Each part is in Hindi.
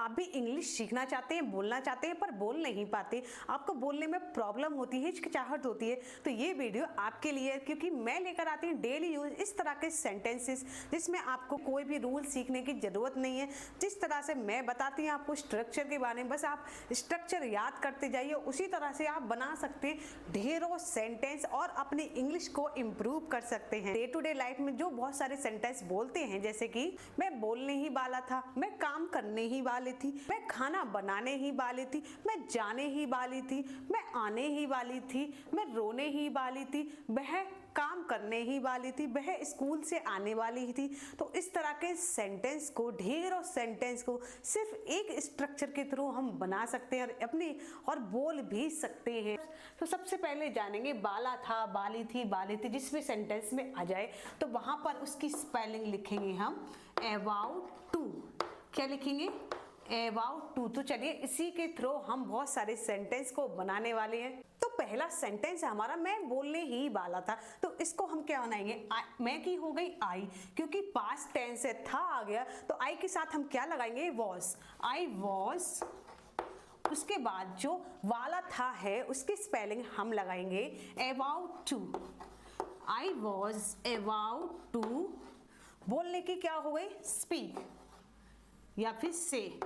आप भी इंग्लिश सीखना चाहते हैं, बोलना चाहते हैं पर बोल नहीं पाते, आपको बोलने में प्रॉब्लम होती है, हिचकिचाहट होती है, तो ये वीडियो आपके लिए है। क्योंकि मैं लेकर आती हूँ डेली यूज इस तरह के सेंटेंसेस जिसमें आपको कोई भी रूल सीखने की जरूरत नहीं है। जिस तरह से मैं बताती हूँ आपको स्ट्रक्चर के बारे में, बस आप स्ट्रक्चर याद करते जाइए, उसी तरह से आप बना सकते हैं ढेरों सेंटेंस और अपनी इंग्लिश को इम्प्रूव कर सकते हैं। डे टू डे लाइफ में जो बहुत सारे सेंटेंस बोलते हैं, जैसे कि मैं बोलने ही वाला था, मैं काम करने ही वाली थी, मैं खाना बनाने ही वाली थी, मैं जाने ही वाली थी, मैं आने ही वाली थी, मैं रोने ही वाली थी, वह काम करने ही वाली थी, वह स्कूल से आने वाली थी। तो इस तरह के सेंटेंस को, ढेरों सेंटेंस को सिर्फ एक स्ट्रक्चर के थ्रू हम बना सकते हैं और बोल भी सकते हैं। तो सबसे पहले जानेंगे बाला था, बाली थी, बाली थी, जिस भी सेंटेंस में आ जाए तो वहां पर उसकी स्पेलिंग लिखेंगे हम अबाउट टू। क्या लिखेंगे? About to. तो चलिए इसी के थ्रू हम बहुत सारे सेंटेंस को बनाने वाले हैं। तो पहला सेंटेंस है हमारा मैं बोलने ही वाला था, तो इसको हम क्या बनाएंगे? मैं की हो गई आई, क्योंकि पास्ट टेंस है, था आ गया, तो आई के साथ हम क्या लगाएंगे? वॉज। I was. उसके बाद जो वाला था है उसकी स्पेलिंग हम लगाएंगे about to. I was about to. बोलने की क्या हो गई? स्पीक या फिर से।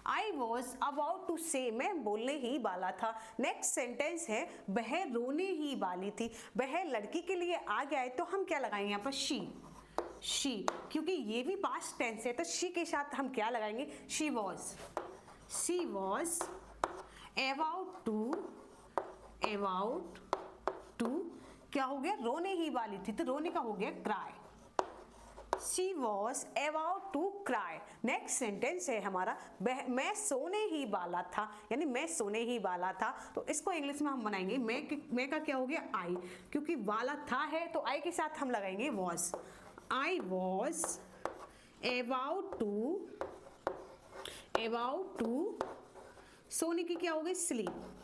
I was about to say, मैं बोलने ही वाला था। नेक्स्ट सेंटेंस है वह रोने ही वाली थी। वह लड़की के लिए आ गया है तो हम क्या लगाएंगे यहाँ पर? शी। क्योंकि ये भी पास्ट टेंस है तो शी के साथ हम क्या लगाएंगे? शी वॉज अबाउट टू क्या हो गया? रोने ही वाली थी, तो रोने का हो गया cry. She was about to cry. Next sentence है हमारा मैं सोने ही वाला था, यानी मैं सोने ही वाला था, तो इसको इंग्लिश में हम बनाएंगे मैं का क्या हो गया? आई। क्योंकि वाला था है तो आई के साथ हम लगाएंगे was. I was about to सोने की क्या हो गई? Sleep.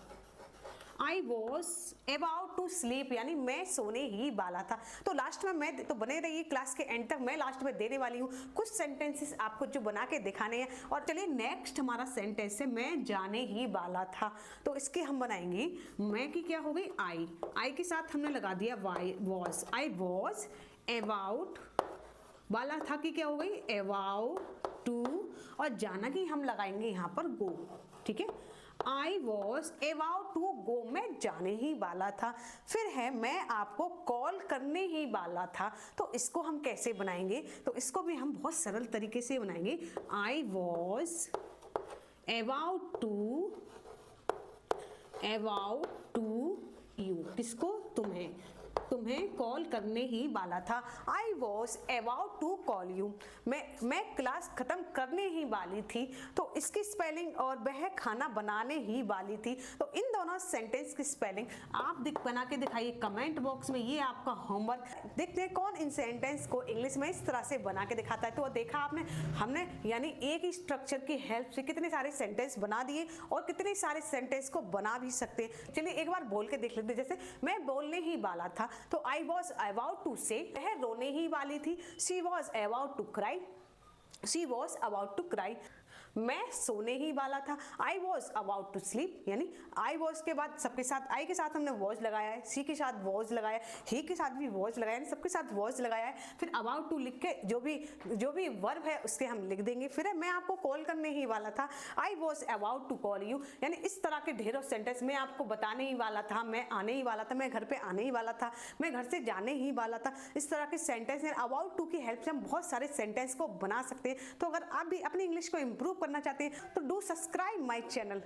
I was about to sleep, यानी मैं सोने ही वाला था। तो लास्ट में मैं तो बने रहिए क्लास के एंड तक, मैं लास्ट में देने वाली हूँ कुछ सेंटेंसेस आपको जो बना के दिखाने हैं। और चलिए नेक्स्ट हमारा सेंटेंस है मैं जाने ही वाला था, तो इसके हम बनाएंगे मैं की क्या हो गई? आई के साथ हमने लगा दिया वॉज। आई वॉज अबाउट, वाला था कि क्या हो गई? अबाउट टू, और जाना की हम लगाएंगे यहाँ पर गो। ठीक है, I was about to go, मैं जाने ही वाला था। फिर है मैं आपको कॉल करने ही वाला था, तो इसको हम कैसे बनाएंगे? तो इसको भी हम बहुत सरल तरीके से बनाएंगे। I was about to you, किसको? तुम्हें कॉल करने ही वाला था। I was about to call you, मैं क्लास खत्म करने ही वाली थी, तो इसकी स्पेलिंग, और वह खाना बनाने ही वाली थी। तो इन दोनों सेंटेंस की स्पेलिंग आप बना के दिखाइए कमेंट बॉक्स में, ये आपका होमवर्क। देखते हैं कौन इन सेंटेंस को इंग्लिश में इस तरह से बना के दिखाता है। तो देखा आपने, हमने यानी एक ही स्ट्रक्चर की हेल्प से कितने सारे सेंटेंस बना दिए और कितने सारे सेंटेंस को बना भी सकते हैं। चलिए एक बार बोल के देख लेते हैं। जैसे मैं बोलने ही वाला था, तो I was about to say, वह रोने ही वाली थी। She was about to cry. मैं सोने ही वाला था। I was about to sleep, यानी I was के बाद सबके साथ I के साथ हमने was लगाया है, she के साथ was लगाया है, he के साथ भी was लगाया है, सबके साथ was लगाया है। फिर about to लिख के जो भी वर्ब है उसके हम लिख देंगे। फिर मैं आपको कॉल करने ही वाला था, I was about to call you, यानी इस तरह के ढेरों सेंटेंस। मैं आपको बताने ही वाला था, मैं आने ही वाला था, मैं घर पे आने ही वाला था, मैं घर से जाने ही वाला था। इस तरह के सेंटेंस about to की हेल्प से हम बहुत सारे सेंटेंस को बना सकते हैं। तो अगर आप भी अपनी इंग्लिश को इम्प्रूव करना चाहते हैं तो डू सब्सक्राइब माय चैनल।